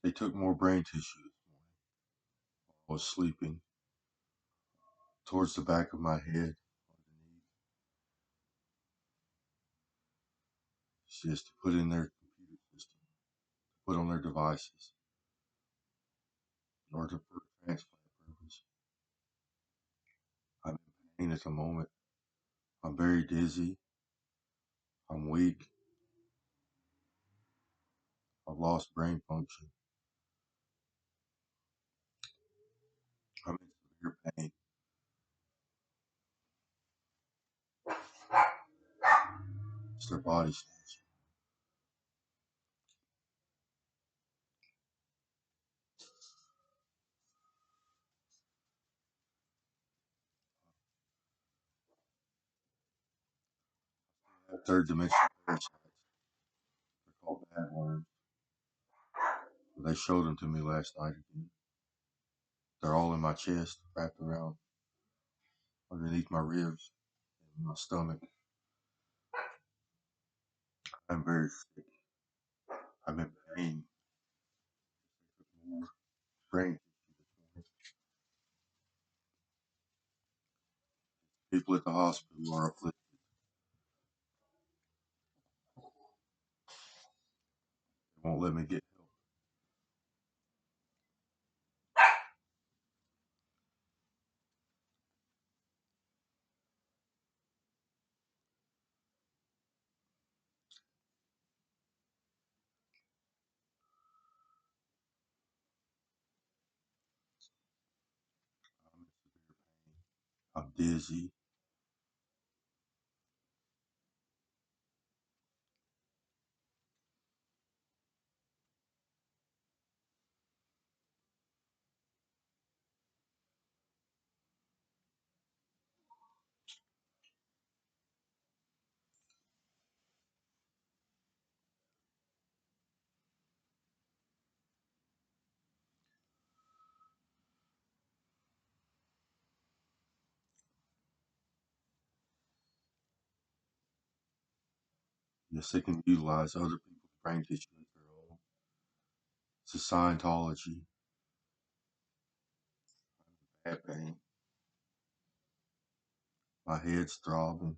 They took more brain tissue this morning while I was sleeping, towards the back of my head, underneath, just to put in their computer system, put on their devices, in order for transplant purpose. I'm in pain at the moment. I'm very dizzy. I'm weak. I've lost brain function. I'm in severe pain. It's their body snatching. I have third dimension parasites. They're called bad worms. They showed them to me last night again. They're all in my chest, wrapped around underneath my ribs and my stomach. I'm very sick. I'm in pain. More brain tissue. People at the hospital are afflicted. They won't let me get help. I'm in severe pain. I'm dizzy. Yes, they can utilize other people's brain tissue as their own. It's a Scientology. Bad pain. My head's throbbing.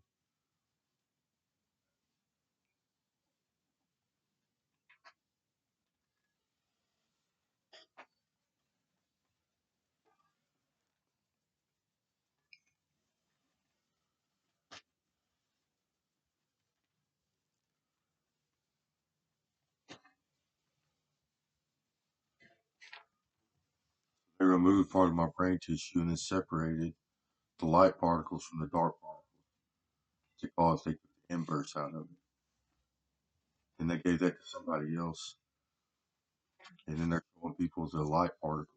They removed part of my brain tissue and then separated the light particles from the dark particles because they took the inverse out of it. And they gave that to somebody else. And then they're showing people the light particles.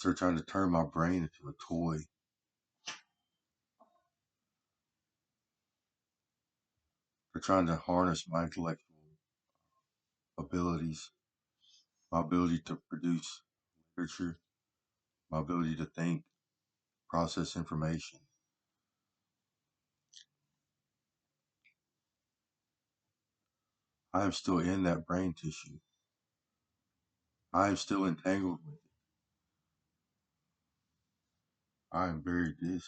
They're trying to turn my brain into a toy. They're trying to harness my intellectual abilities, my ability to produce literature, my ability to think, process information. I am still in that brain tissue. I am still entangled with it. I am very dizzy.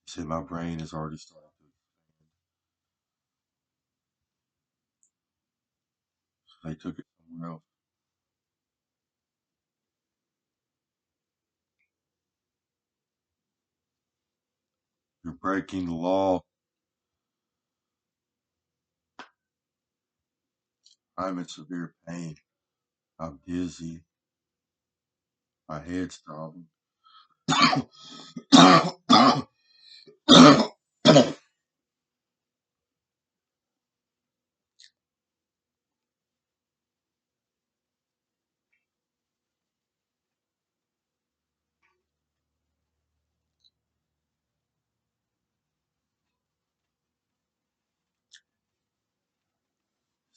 They said my brain is already starting to expand. So they took it somewhere else. You're breaking the law. I'm in severe pain. I'm dizzy. My head's throbbing.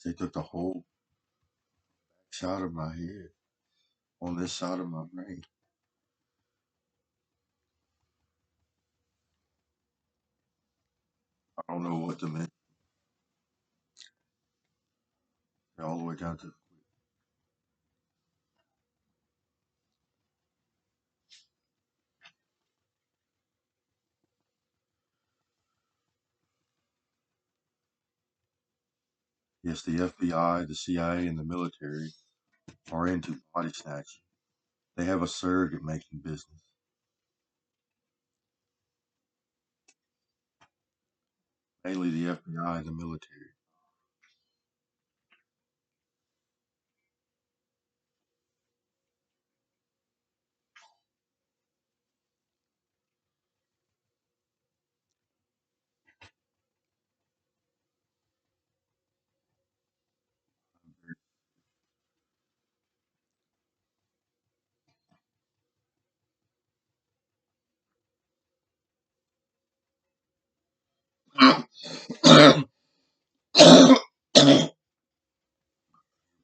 They took the whole side of my head on this side of my brain. I don't know what to mean. All the way down to yes, the FBI, the CIA, and the military are into body snatching. They have a surge at making business. Mainly the FBI and the military.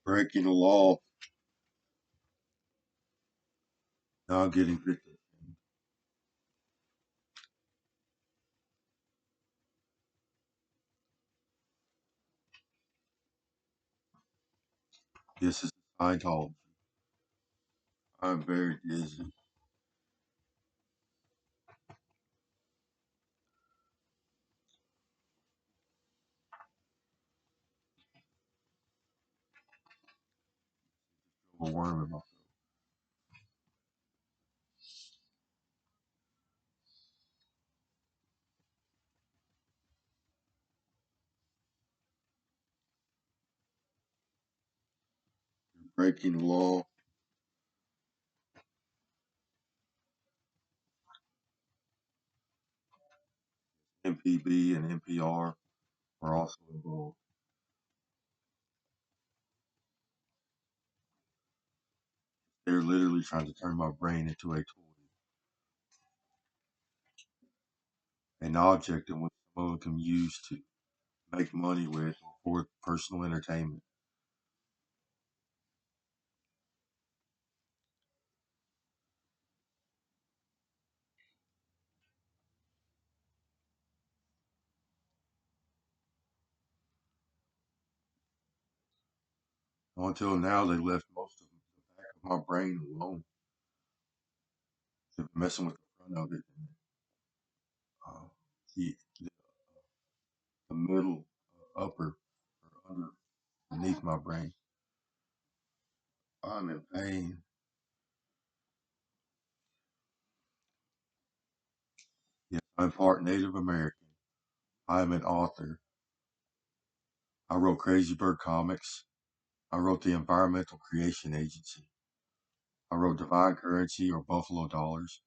Breaking the law. Now I'm getting victim. This is Scientology. I'm very dizzy. A worm in my throat. Breaking the law. MPB and NPR are also involved. They're literally trying to turn my brain into a toy, an object in which someone can use to make money with or for personal entertainment. Until now, they left most of the back of my brain alone. They're messing with the front of it. Uh, the middle, upper, or underneath my brain. I'm in pain. Yes, I'm part Native American. I'm an author. I wrote Crazy Bird Comics. I wrote the Environmental Creation Agency. I wrote Divine Currency or Buffalo Dollars.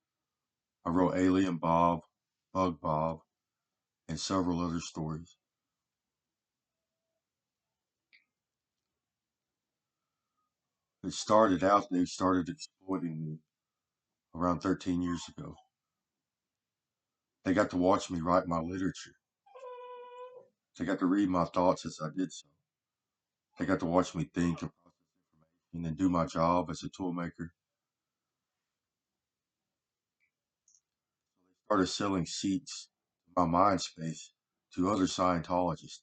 I wrote Alien Bob, Bug Bob, and several other stories. It started out, they started exploiting me around 13 years ago. They got to watch me write my literature. They got to read my thoughts as I did so. They got to watch me think and process information and do my job as a tool maker. Started selling seats in my mind space to other Scientologists.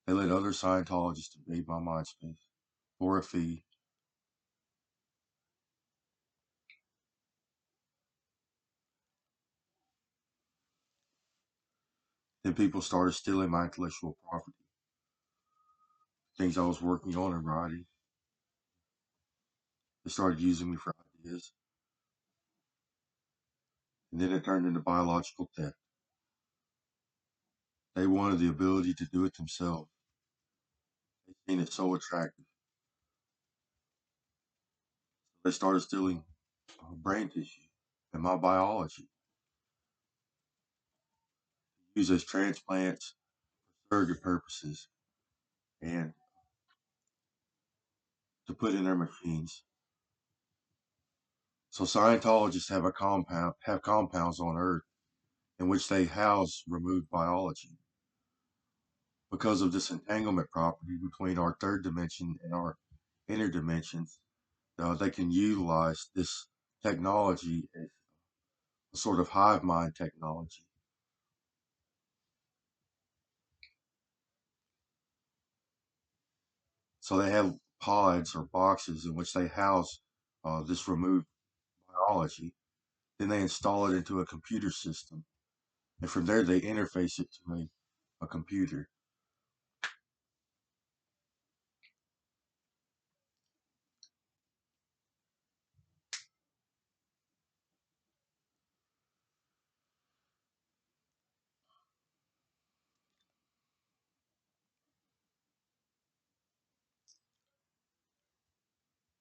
They let other Scientologists invade my mind space for a fee. Then people started stealing my intellectual property, things I was working on and writing. They started using me for ideas, and then it turned into biological theft. They wanted the ability to do it themselves. They seen it so attractive. They started stealing brain tissue and my biology, used as transplants, surrogate purposes, and to put in their machines. So Scientologists have compounds on Earth in which they house removed biology. Because of this entanglement property between our third dimension and our inner dimensions, they can utilize this technology as a sort of hive mind technology. So they have pods or boxes in which they house this removed biology. Then they install it into a computer system, and from there they interface it to a computer.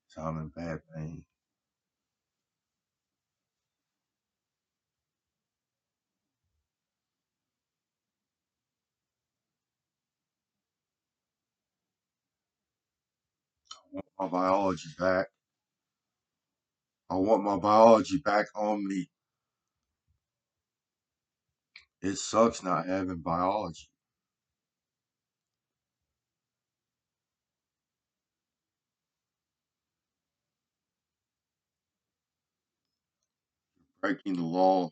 So I'm in bad pain. I want my biology back. I want my biology back on me. It sucks not having biology. Breaking the law.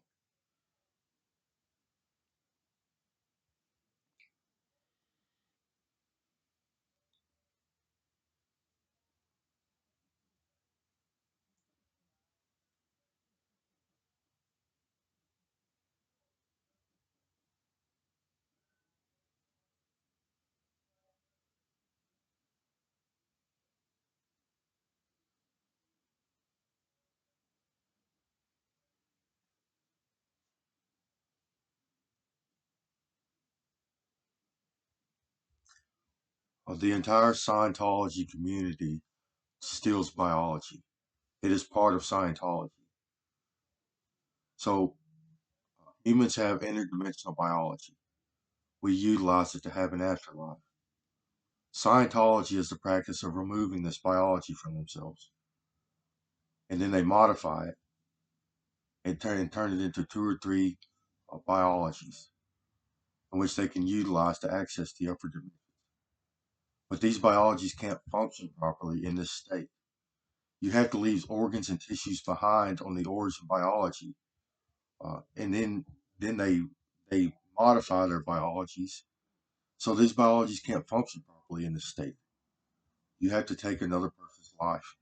The entire Scientology community steals biology. It is part of Scientology. So humans have interdimensional biology. We utilize it to have an afterlife. Scientology is the practice of removing this biology from themselves, and then they modify it and turn it into two or three biologies in which they can utilize to access the upper dimension. But these biologies can't function properly in this state. You have to leave organs and tissues behind on the origin biology, and then they modify their biologies so these biologies can't function properly in this state. You have to take another person's life.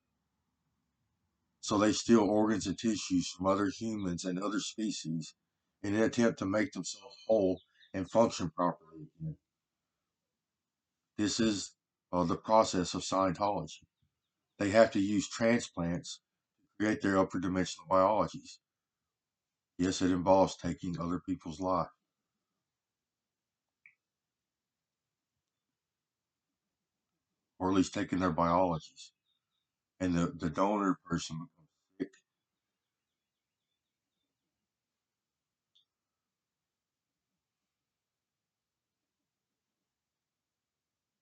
So they steal organs and tissues from other humans and other species in an attempt to make themselves whole and function properly again. This is the process of Scientology. They have to use transplants to create their upper dimensional biologies. Yes, it involves taking other people's life, or at least taking their biologies. And the donor person becomes sick.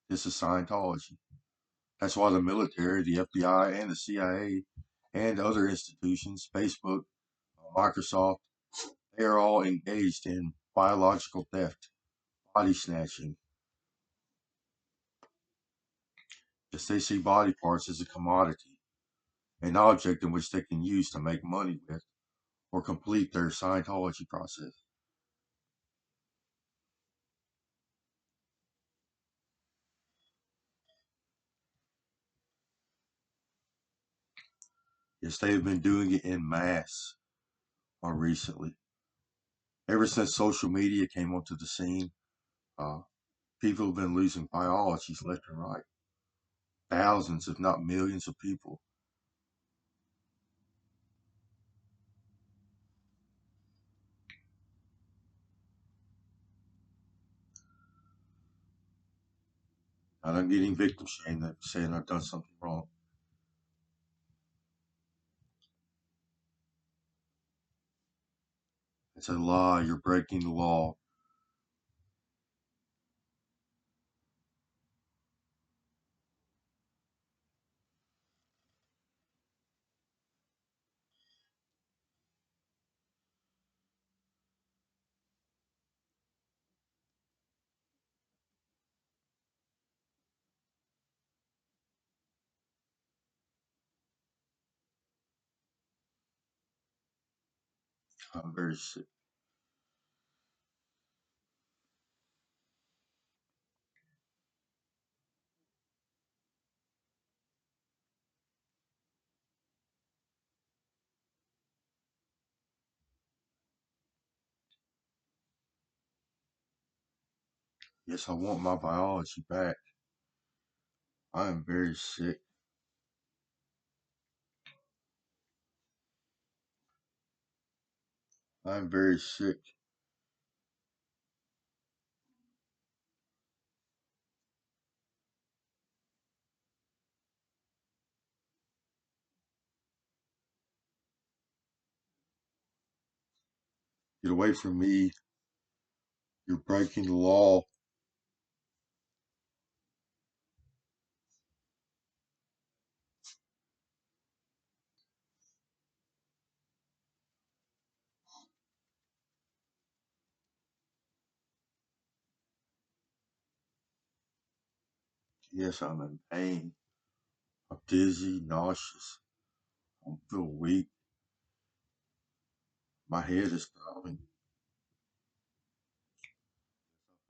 This is Scientology. That's why the military, the FBI, and the CIA, and other institutions, Facebook, Microsoft, they are all engaged in biological theft, body snatching. Yes, they see body parts as a commodity, an object in which they can use to make money with or complete their Scientology process. Yes, they have been doing it in mass recently. Ever since social media came onto the scene, uh, people have been losing biologies left and right. Thousands, if not millions, of people. I'm getting victim shamed, that saying I've done something wrong. It's a lie. You're breaking the law. I'm very sick. Yes, I want my biology back. I am very sick. I'm very sick. Get away from me. You're breaking the law. Yes, I'm in pain. I'm dizzy, nauseous. I feel weak. My head is throbbing.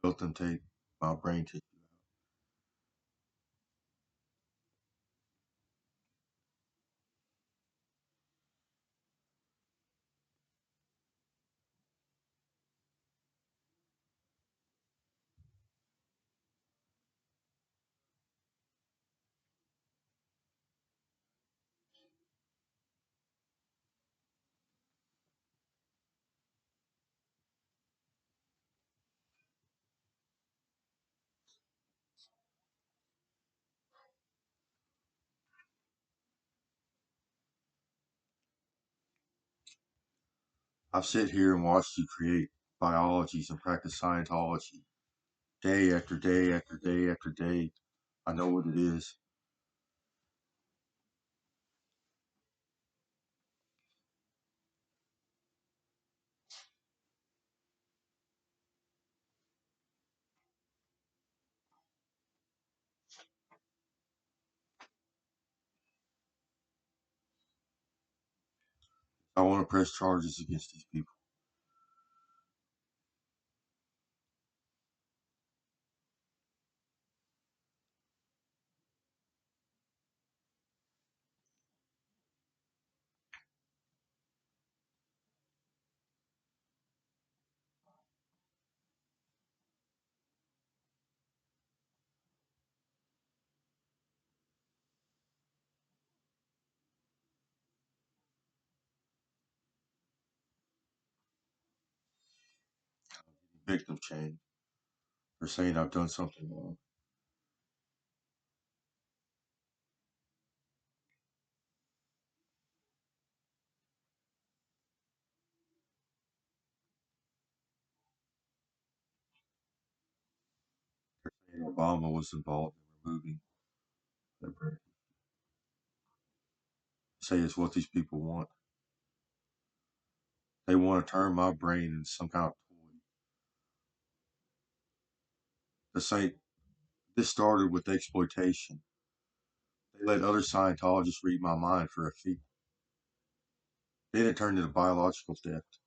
Felt them take my brain tissue. I've sit here and watched you create biologies and practice Scientology day after day after day after day. I know what it is. I want to press charges against these people. Victim shame. They're saying I've done something wrong. They're saying Obama was involved in removing their brain. Say it's what these people want. They want to turn my brain into some kind of toy. This started with exploitation. They let other Scientologists read my mind for a fee. Then it turned into biological theft.